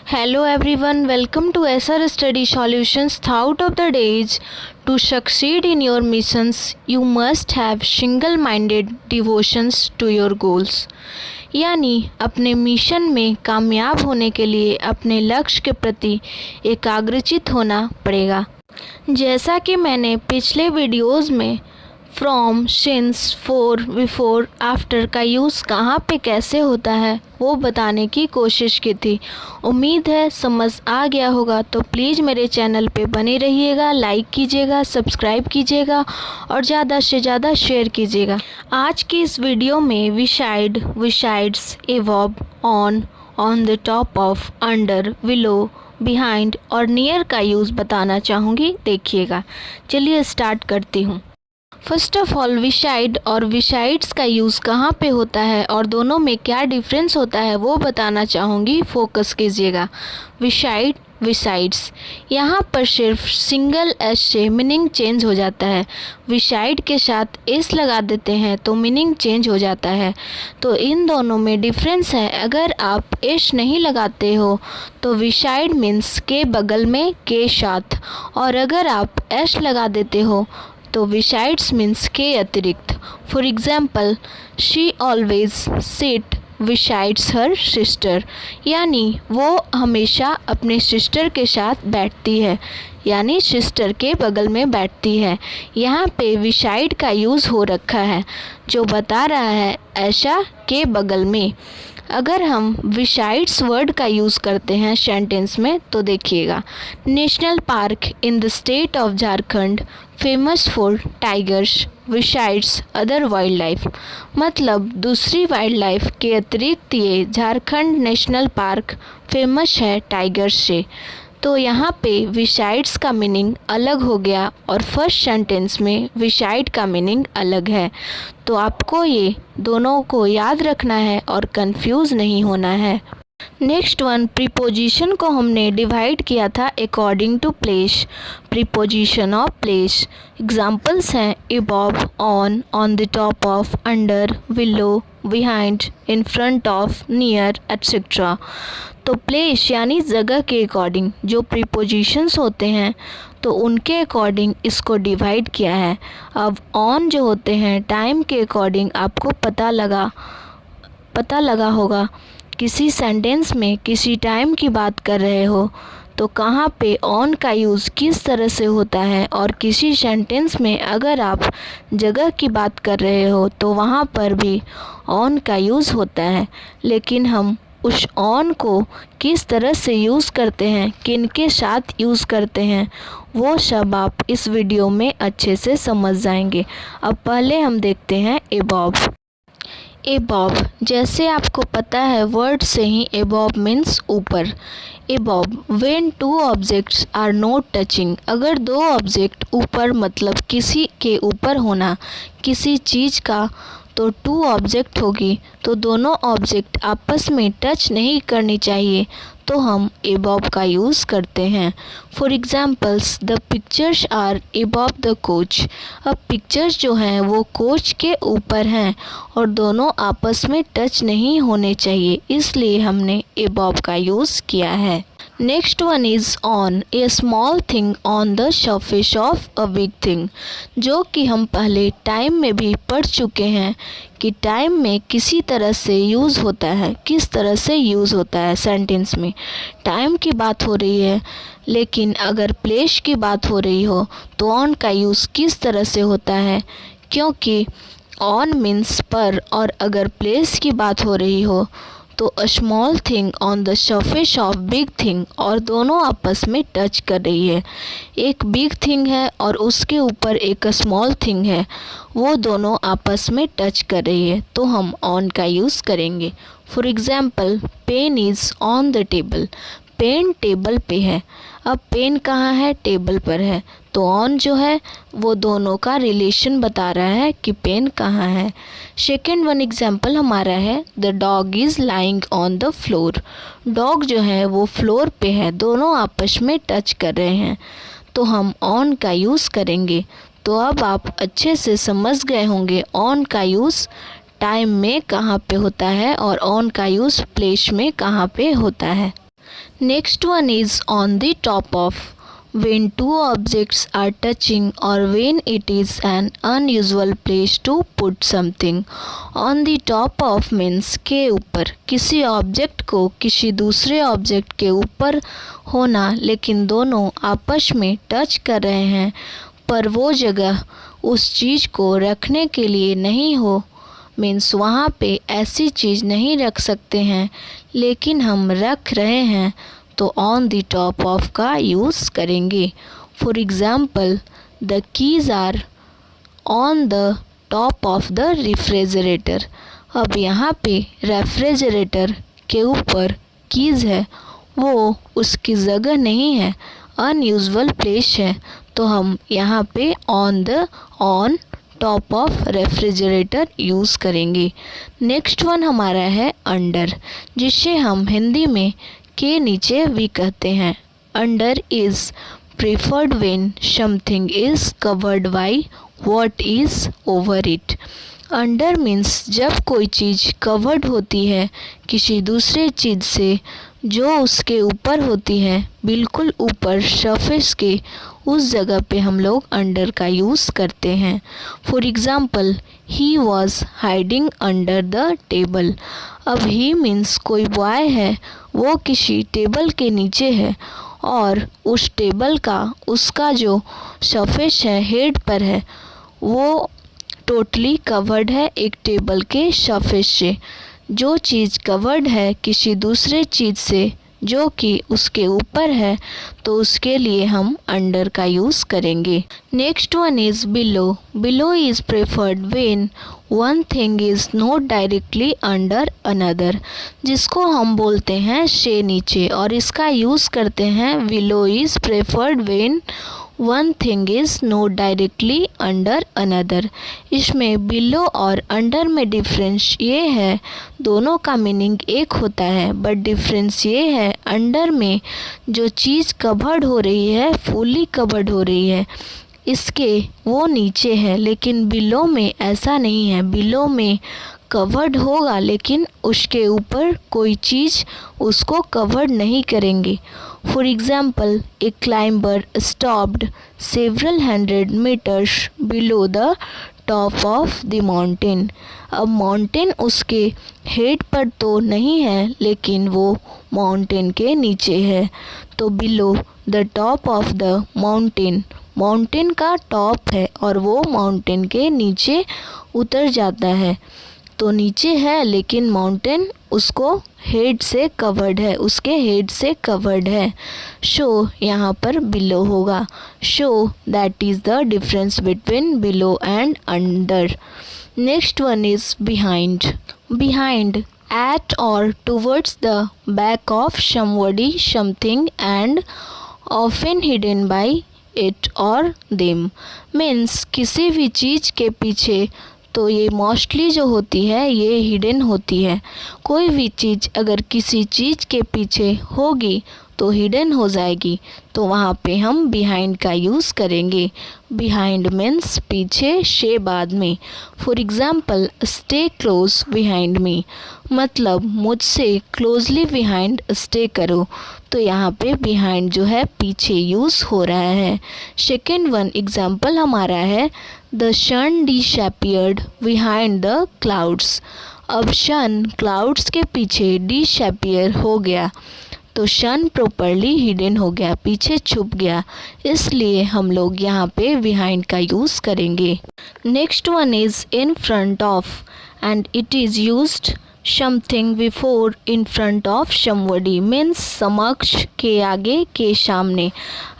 Hello everyone, welcome to SR Study Solutions. Thought of the days, to succeed in your missions, you must have single-minded devotions to your goals. यानी अपने mission में कामयाब होने के लिए अपने लक्ष्य के प्रति एकाग्रचित होना पड़ेगा। जैसा कि मैंने पिछले वीडियोस में from, since, for, before, after का यूज़ कहाँ पे कैसे होता है वो बताने की कोशिश की थी। उम्मीद है समझ आ गया होगा, तो प्लीज़ मेरे चैनल पे बने रहिएगा, लाइक कीजिएगा, सब्सक्राइब कीजिएगा और ज़्यादा से ज़्यादा शेयर कीजिएगा। आज की इस वीडियो में beside, besides, above, on the top of, under, below, behind और नियर का यूज़ बताना चाहूँगी। देखिएगा, चलिए स्टार्ट करती हूँ। फर्स्ट ऑफ ऑल, विसाइड और विसाइड्स का यूज़ कहाँ पे होता है और दोनों में क्या डिफरेंस होता है वो बताना चाहूँगी। फोकस कीजिएगा। विसाइड, विसाइड्स, यहाँ पर सिर्फ सिंगल एस से मीनिंग चेंज हो जाता है। विसाइड के साथ एस लगा देते हैं तो मीनिंग चेंज हो जाता है। तो इन दोनों में डिफरेंस है। अगर आप एस नहीं लगाते हो तो विसाइड मीन्स के बगल में, के साथ, और अगर आप एस लगा देते हो तो विसाइड्स मीन्स के अतिरिक्त। For example, she always sit besides her sister, यानी वो हमेशा अपने सिस्टर के साथ बैठती है, यानी सिस्टर के बगल में बैठती है। यहाँ पे विसाइड का यूज़ हो रखा है जो बता रहा है ऐसा के बगल में। अगर हम विसाइड्स वर्ड का यूज़ करते हैं सेंटेंस में तो देखिएगा, national park in the state of Jharkhand famous for tigers besides other wildlife. मतलब दूसरी वाइल्ड लाइफ के अतिरिक्त ये झारखंड नेशनल पार्क फेमस है टाइगर्स से। तो यहाँ पे विसाइड्स का मीनिंग अलग हो गया और फर्स्ट सेंटेंस में विसाइड का मीनिंग अलग है। तो आपको ये दोनों को याद रखना है और कंफ्यूज नहीं होना है। नेक्स्ट वन, प्रीपोजिशन को हमने डिवाइड किया था according to place. Preposition of place examples हैं above, on the top of, under, below, behind, in front of, near, etcetera. तो प्लेस यानी जगह के अकॉर्डिंग जो प्रीपोजिशंस होते हैं तो उनके अकॉर्डिंग इसको डिवाइड किया है। अब ऑन जो होते हैं टाइम के अकॉर्डिंग आपको पता लगा होगा, किसी सेंटेंस में किसी टाइम की बात कर रहे हो तो कहाँ पे ऑन का यूज़ किस तरह से होता है, और किसी सेंटेंस में अगर आप जगह की बात कर रहे हो तो वहाँ पर भी ऑन का यूज़ होता है। लेकिन हम उस ऑन को किस तरह से यूज़ करते हैं, किन के साथ यूज़ करते हैं, वो सब आप इस वीडियो में अच्छे से समझ जाएंगे। अब पहले हम देखते हैं अबव। अबव, जैसे आपको पता है वर्ड से ही अबव मीन्स ऊपर। Above, when two objects are not touching, अगर दो ऑब्जेक्ट ऊपर मतलब किसी के ऊपर होना, किसी चीज़ का, तो टू ऑब्जेक्ट होगी तो दोनों ऑब्जेक्ट आपस में टच नहीं करनी चाहिए तो हम अबव का यूज़ करते हैं। For examples, the pictures are above the coach. अब पिक्चर्स जो हैं वो कोच के ऊपर हैं और दोनों आपस में टच नहीं होने चाहिए, इसलिए हमने अबव का यूज़ किया है। Next one is on, A small thing on the surface of a big thing, जो कि हम पहले टाइम में भी पढ़ चुके हैं कि टाइम में किसी तरह से यूज़ होता है, किस तरह से यूज़ होता है। सेंटेंस में टाइम की बात हो रही है लेकिन अगर प्लेस की बात हो रही हो तो ऑन का यूज़ किस तरह से होता है, क्योंकि ऑन मीन्स पर, और अगर प्लेस की बात हो रही हो तो a small thing on the surface of big thing, और दोनों आपस में टच कर रही है। एक बिग थिंग है और उसके ऊपर एक स्मॉल थिंग है, वो दोनों आपस में टच कर रही है तो हम ऑन का यूज़ करेंगे। For example, pen is on the table, pen table पे है। अब पेन कहाँ है, टेबल पर है, तो ऑन जो है वो दोनों का रिलेशन बता रहा है कि पेन कहाँ है। सेकेंड वन एग्जाम्पल हमारा है, the dog is lying on the floor, dog जो है वो फ्लोर पे है, दोनों आपस में टच कर रहे हैं तो हम ऑन का यूज़ करेंगे। तो अब आप अच्छे से समझ गए होंगे ऑन का यूज़ टाइम में कहाँ पे होता है और ऑन का यूज़ प्लेस में कहाँ पे होता है। Next one is on the top of. When two objects are touching or when it is an unusual place to put something. On the top of means के ऊपर, किसी ऑब्जेक्ट को किसी दूसरे ऑब्जेक्ट के ऊपर होना, लेकिन दोनों आपस में टच कर रहे हैं पर वो जगह उस चीज़ को रखने के लिए नहीं हो, मीन्स वहाँ पे ऐसी चीज़ नहीं रख सकते हैं लेकिन हम रख रहे हैं, तो ऑन द टॉप ऑफ का यूज़ करेंगे. For example, the keys are on the top of the refrigerator. अब यहाँ पे रेफ्रिजरेटर के ऊपर कीज़ है, वो उसकी जगह नहीं है, अनयूजुअल प्लेस है, तो हम यहाँ पे on top of refrigerator use करेंगे. नेक्स्ट वन हमारा है अंडर, जिसे हम हिंदी में के नीचे भी कहते हैं. Under is preferred when something is covered by what is over it. Under means जब कोई चीज़ कवर्ड होती है किसी दूसरे चीज़ से जो उसके ऊपर होती है, बिल्कुल ऊपर सरफेस के, उस जगह पे हम लोग अंडर का यूज़ करते हैं. For example, he was hiding under the table. अब ही मीन्स कोई बॉय है, वो किसी टेबल के नीचे है और उस टेबल का उसका जो सरफेस है, हेड पर है, वो टोटली कवर्ड है एक टेबल के सरफेस से. जो चीज़ कवर्ड है किसी दूसरे चीज़ से जो कि उसके ऊपर है, तो उसके लिए हम अंडर का यूज़ करेंगे. Next one is below. Below is preferred when one thing is not directly under another, जिसको हम बोलते हैं से नीचे, और इसका यूज़ करते हैं below is preferred when one thing is not directly under another. इसमें बिलो और अंडर में डिफरेंस ये है, दोनों का मीनिंग एक होता है, बट डिफरेंस ये है, अंडर में जो चीज़ कवर्ड हो रही है, फुली कवर्ड हो रही है, इसके वो नीचे है, लेकिन बिलो में ऐसा नहीं है. बिलो में कवर्ड होगा लेकिन उसके ऊपर कोई चीज़ उसको कवर्ड नहीं करेंगे. For example, a climber stopped several 100 meters below the top of the mountain. अब माउंटेन उसके हेड पर तो नहीं है लेकिन वो माउंटेन के नीचे है, तो below the top of the mountain, mountain का टॉप है और वो माउंटेन के नीचे उतर जाता है, तो नीचे है लेकिन माउंटेन उसको हेड से कवर्ड है, उसके हेड से कवर्ड है. शो यहाँ पर बिलो होगा. Show that is the difference between below and under. Next one is behind. Behind, at or towards the back of somebody, something, and often hidden by it or them. Means किसी भी चीज़ के पीछे, तो ये mostly जो होती है ये हिडन होती है. कोई भी चीज़ अगर किसी चीज़ के पीछे होगी तो हिडन हो जाएगी, तो वहाँ पे हम बिहाइंड का यूज़ करेंगे. बिहाइंड मीन्स पीछे से बाद में. For example, stay close behind me, मतलब मुझसे क्लोजली बिहाइंड स्टे करो, तो यहाँ पे बिहाइंड जो है पीछे यूज़ हो रहा है. सेकेंड वन एग्ज़ाम्पल हमारा है, the sun disappeared behind the clouds. अब सन क्लाउड्स के पीछे डिसअपीयर हो गया, तो सन प्रॉपरली हिडन हो गया, पीछे छुप गया, इसलिए हम लोग यहाँ पे बिहाइंड का यूज़ करेंगे. Next one is in front of, and it is used something before in front of somebody. Means समक्ष के आगे के सामने,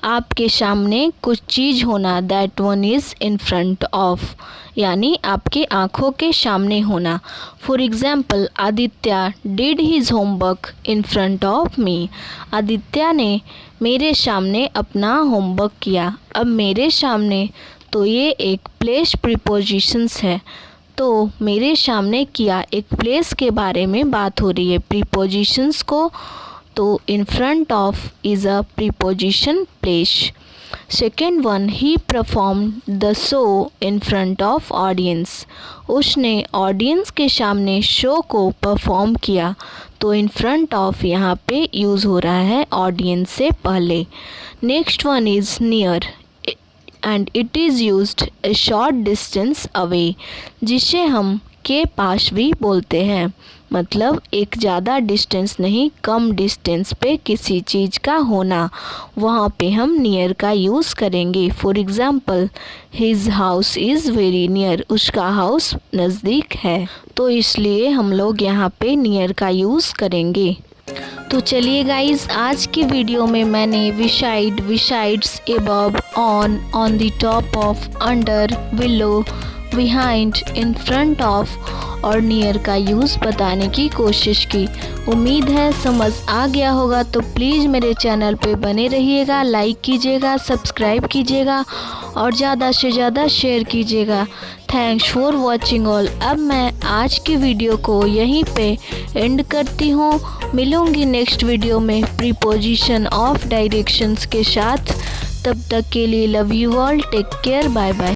आपके सामने कुछ चीज़ होना, that one is in front of, यानी आपके आँखों के सामने होना. For example, Aditya did his homework in front of me. Aditya ने मेरे सामने अपना होमवर्क किया. अब मेरे सामने, तो ये एक प्लेस प्रीपोजिशंस है, तो मेरे सामने किया एक प्लेस के बारे में बात हो रही है प्रीपोजिशंस को, तो इन front of is a preposition place. Second one, he perform the show in front of audience. उसने ऑडियंस के सामने शो को परफॉर्म किया, तो इन फ्रंट ऑफ यहाँ पे यूज़ हो रहा है ऑडियंस से पहले। Next one is near and it is used A short distance away, जिसे हम के पास भी बोलते हैं। मतलब एक ज़्यादा डिस्टेंस नहीं, कम डिस्टेंस पे किसी चीज़ का होना, वहाँ पे हम नियर का यूज़ करेंगे। For example, his house is very near, उसका हाउस नज़दीक है, तो इसलिए हम लोग यहाँ पे नियर का यूज़ करेंगे। तो चलिए गाइज, आज की वीडियो में मैंने beside, besides, above, on the top of, under, below, behind, in front of और नियर का यूज़ बताने की कोशिश की। उम्मीद है समझ आ गया होगा। तो प्लीज़ मेरे चैनल पे बने रहिएगा, लाइक कीजिएगा, सब्सक्राइब कीजिएगा और ज़्यादा से ज़्यादा शेयर कीजिएगा। Thanks for watching all. अब मैं आज की वीडियो को यहीं पे एंड करती हूँ। मिलूँगी नेक्स्ट वीडियो में प्रीपोजिशन ऑफ डायरेक्शंस के साथ। तब तक के लिए love you all, take care, bye bye.